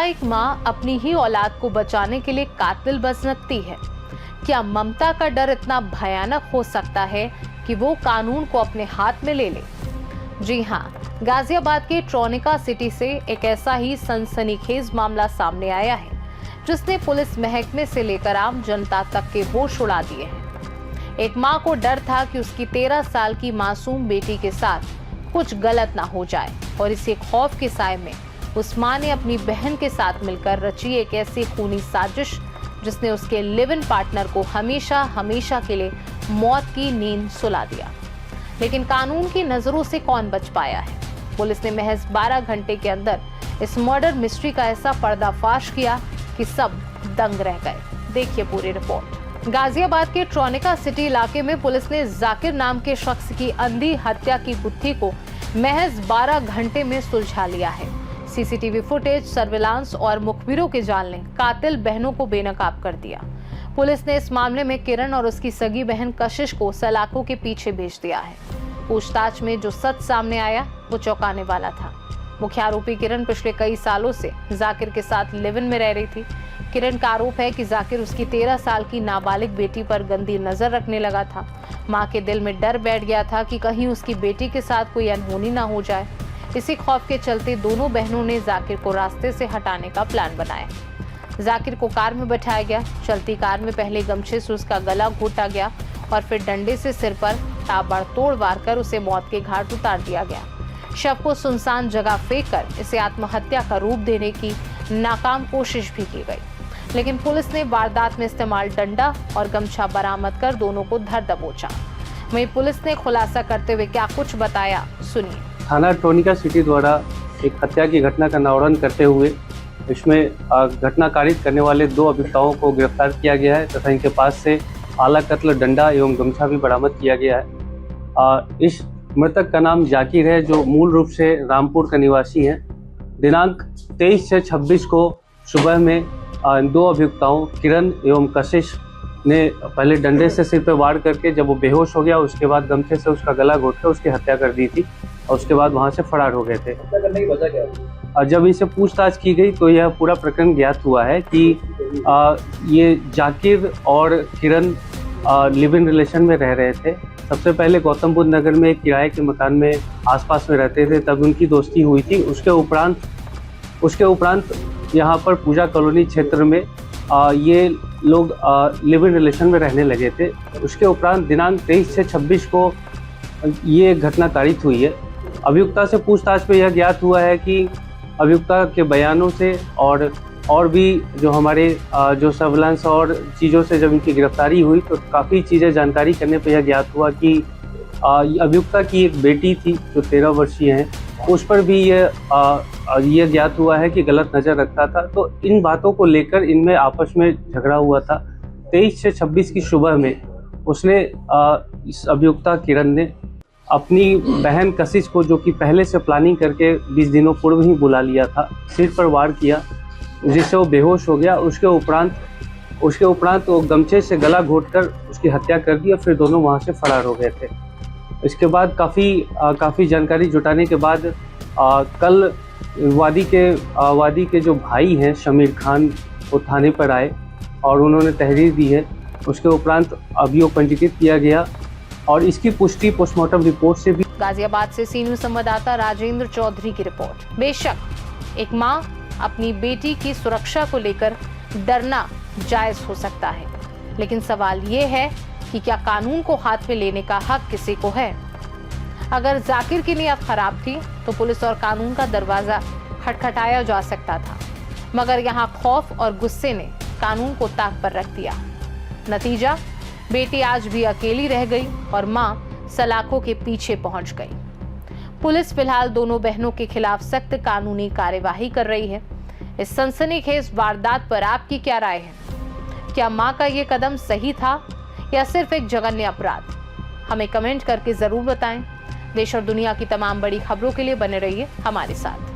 एक माँ अपनी ही औलाद को बचाने के लिए कातिल बन सकती है? क्या ममता का डर इतना भयानक हो सकता है कि वो कानून को अपने हाथ में ले ले? जी हाँ, गाजियाबाद के ट्रोनिका सिटी से एक ऐसा ही सनसनीखेज मामला सामने आया है जिसने पुलिस महकमे से लेकर आम जनता तक के होश उड़ा दिए हैं। एक माँ को डर था कि उसकी 13 साल की मासूम बेटी के साथ कुछ गलत ना हो जाए और इसी खौफ के साए में उस माँ ने अपनी बहन के साथ मिलकर रची एक ऐसी खूनी साजिश जिसने उसके लिव इन पार्टनर को हमेशा हमेशा के लिए मौत की नींद सुला दिया। लेकिन कानून की नजरों से कौन बच पाया है? पुलिस ने महज 12 घंटे के अंदर इस मर्डर मिस्ट्री का ऐसा पर्दाफाश किया कि सब दंग रह गए। देखिए पूरी रिपोर्ट। गाजियाबाद के ट्रोनिका सिटी इलाके में पुलिस ने जाकिर नाम के शख्स की अंधी हत्या की गुत्थी को महज 12 घंटे में सुलझा लिया है। सीसीटीवी फुटेज, सर्विलांस और मुखबिरों के जाल ने कातिल बहनों को बेनकाब कर दिया। पुलिस ने इस मामले में किरण और उसकी सगी बहन कशिश को सलाखों के पीछे भेज दिया है। पूछताछ में जो सच सामने आया वो चौंकाने वाला था। मुख्य आरोपी किरण पिछले कई सालों से जाकिर के साथ लिव इन में रह रही थी। किरण का आरोप है कि जाकिर उसकी 13 साल की नाबालिग बेटी पर गंदी नजर रखने लगा था। मां के दिल में डर बैठ गया था कि कहीं उसकी बेटी के साथ कोई अनहोनी ना हो जाए। इसी खौफ के चलते दोनों बहनों ने जाकिर को रास्ते से हटाने का प्लान बनाया। जाकिर को कार में बैठाया गया। चलती कार में पहले गमछे से उसका गला घोटा गया और फिर डंडे से सिर पर ताबड़तोड़ वार कर उसे मौत के घाट उतार दिया गया। शव को सुनसान जगह फेंक कर इसे आत्महत्या का रूप देने की नाकाम कोशिश भी की गई, लेकिन पुलिस ने वारदात में इस्तेमाल डंडा और गमछा बरामद कर दोनों को धर दबोचा। वहीं पुलिस ने खुलासा करते हुए क्या कुछ बताया, सुनिए। थाना ट्रोनिका सिटी द्वारा एक हत्या की घटना का अनावरण करते हुए इसमें घटना कारित करने वाले 2 अभियुक्ताओं को गिरफ्तार किया गया है तथा इनके पास से आला कत्ल डंडा एवं गमछा भी बरामद किया गया है। इस मृतक का नाम जाकिर है, जो मूल रूप से रामपुर का निवासी है। दिनांक 23 से 26 को सुबह में 2 अभियुक्ताओं किरण एवं कशिश ने पहले डंडे से सिर पर वार करके जब वो बेहोश हो गया उसके बाद गमछे से उसका गला घोटकर उसकी हत्या कर दी थी और उसके बाद वहां से फरार हो गए थे। हत्या करने की वजह क्या? जब इनसे पूछताछ की गई तो यह पूरा प्रकरण ज्ञात हुआ है कि ये जाकिर और किरण लिव इन रिलेशन में रह रहे थे। सबसे पहले गौतम बुद्ध नगर में एक किराए के मकान में आसपास में रहते थे, तब उनकी दोस्ती हुई थी। उसके उपरांत यहाँ पर पूजा कॉलोनी क्षेत्र में ये लोग लिव इन रिलेशन में रहने लगे थे। उसके उपरांत दिनांक 23 से 26 को ये घटना कारित हुई है। अभियुक्ता से पूछताछ में यह ज्ञात हुआ है कि अभियुक्ता के बयानों से और भी जो हमारे जो सर्विलांस और चीज़ों से जब इनकी गिरफ्तारी हुई तो काफ़ी चीज़ें जानकारी करने पर यह ज्ञात हुआ कि अभियुक्ता की एक बेटी थी जो 13 वर्षीय है, उस पर भी ये ज्ञात हुआ है कि गलत नज़र रखता था। तो इन बातों को लेकर इनमें आपस में झगड़ा हुआ था। 23 से 26 की सुबह में उसने इस अभियुक्ता किरण ने अपनी बहन कशिश को, जो कि पहले से प्लानिंग करके 20 दिनों पूर्व ही बुला लिया था, सिर पर वार किया जिससे वो बेहोश हो गया। उसके उपरांत वो गमछे से गला घोटकर उसकी हत्या कर दी और फिर दोनों वहां से फरार हो गए थे। इसके बाद काफ़ी जानकारी जुटाने के बाद कल वादी के जो भाई हैं शमीर खान, वो थाने पर आए और उन्होंने तहरीर दी है। उसके उपरांत अभियोग पंजीकृत किया गया और इसकी पुष्टि पोस्टमार्टम रिपोर्ट से भी। गाजियाबाद से सी न्यूज़ संवाददाता राजेंद्र चौधरी की रिपोर्ट। बेशक एक माँ अपनी बेटी की सुरक्षा को लेकर डरना जायज हो सकता है, लेकिन सवाल ये है कि क्या कानून को हाथ में लेने का हक किसी को है? अगर जाकिर की नीयत खराब थी तो पुलिस और कानून का दरवाजा खटखटाया जा सकता था, मगर यहाँ खौफ और गुस्से ने कानून को ताक पर रख दिया। नतीजा, बेटी आज भी अकेली रह गई और मां सलाखों के पीछे पहुंच गई। पुलिस फिलहाल दोनों बहनों के खिलाफ सख्त कानूनी कार्यवाही कर रही है। इस सनसनीखेज वारदात पर आपकी क्या राय है? क्या मां का ये कदम सही था या सिर्फ एक जघन्य अपराध? हमें कमेंट करके जरूर बताएं। देश और दुनिया की तमाम बड़ी खबरों के लिए बने रहिए हमारे साथ।